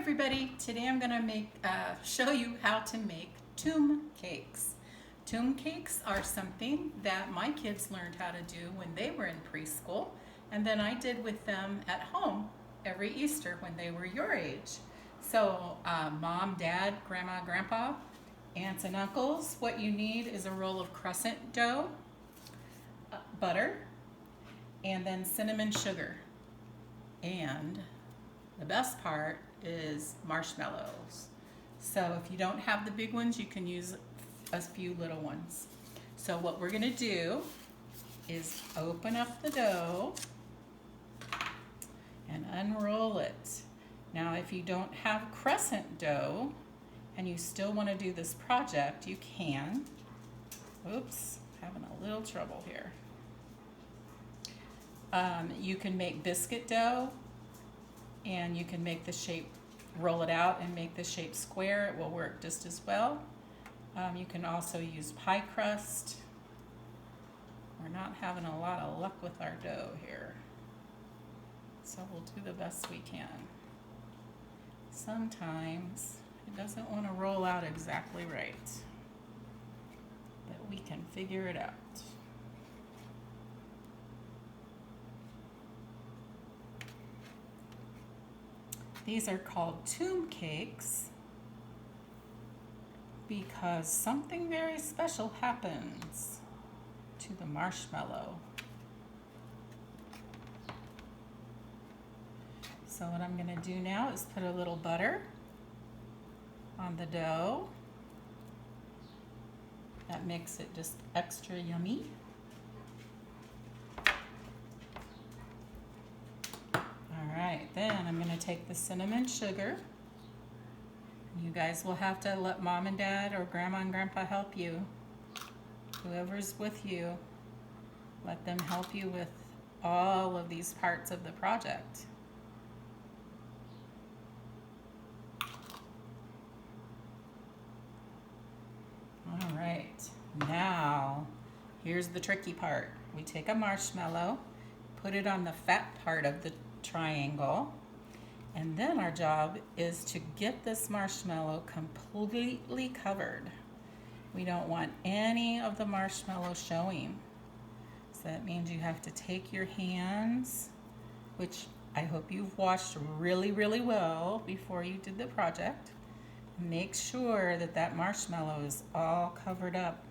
everybody. Today I'm going to show you how to make tomb cakes. Tomb cakes are something that my kids learned how to do when they were in preschool, and then I did with them at home every Easter when they were your age. So mom, dad, grandma, grandpa, aunts and uncles, what you need is a roll of crescent dough, butter, and then cinnamon sugar. And the best part is marshmallows. So if you don't have the big ones, you can use a few little ones. So what we're gonna do is open up the dough and unroll it. Now if you don't have crescent dough and you still wanna do this project, you can. Oops, having a little trouble here. You can make biscuit dough, and you can make the shape, roll it out and make the shape square. It will work just as well. You can also use pie crust. We're not having a lot of luck with our dough here, so we'll do the best we can. Sometimes it doesn't want to roll out exactly right, but we can figure it out. These are called tomb cakes because something very special happens to the marshmallow. So what I'm going to do now is put a little butter on the dough. That makes it just extra yummy. Alright, then I'm going to take the cinnamon sugar. You guys will have to let mom and dad or grandma and grandpa help you. Whoever's with you, let them help you with all of these parts of the project. Alright, now here's the tricky part. We take a marshmallow, put it on the fat part of the triangle, and then our job is to get this marshmallow completely covered. We don't want any of the marshmallow showing. So that means you have to take your hands, which I hope you've washed really, really well before you did the project. Make sure that that marshmallow is all covered up.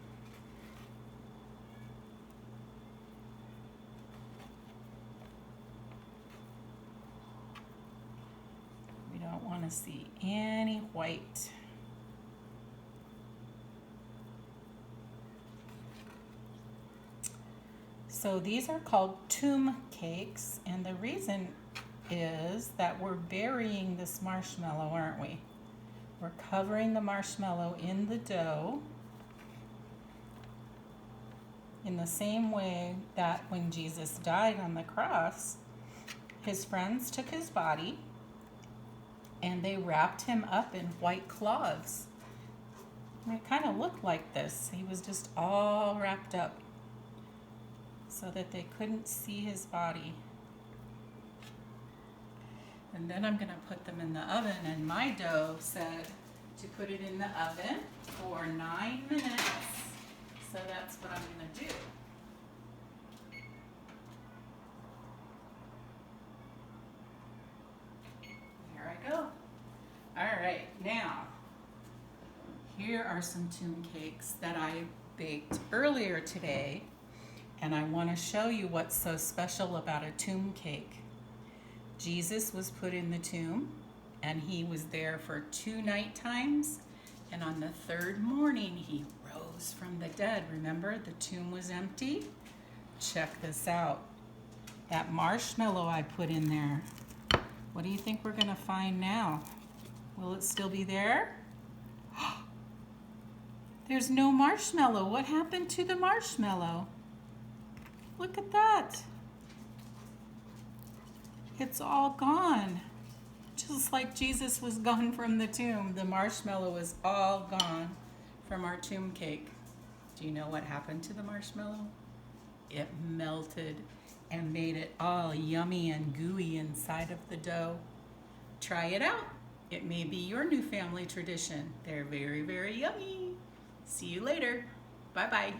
Don't want to see any white. So these are called tomb cakes, and the reason is that we're burying this marshmallow, aren't we? We're covering the marshmallow in the dough in the same way that when Jesus died on the cross, his friends took his body and they wrapped him up in white cloths. And it kind of looked like this. He was just all wrapped up so that they couldn't see his body. And then I'm going to put them in the oven, and my dough said to put it in the oven for 9 minutes. So that's what I'm going to do. Here I go. All right, now, here are some tomb cakes that I baked earlier today, and I want to show you what's so special about a tomb cake. Jesus was put in the tomb, and he was there for 2 night times, and on the 3rd morning, he rose from the dead. Remember, the tomb was empty? Check this out. That marshmallow I put in there, what do you think we're going to find now? Will it still be there? There's no marshmallow. What happened to the marshmallow? Look at that. It's all gone. Just like Jesus was gone from the tomb, the marshmallow is all gone from our tomb cake. Do you know what happened to the marshmallow? It melted and made it all yummy and gooey inside of the dough. Try it out. It may be your new family tradition. They're very, very yummy. See you later. Bye-bye.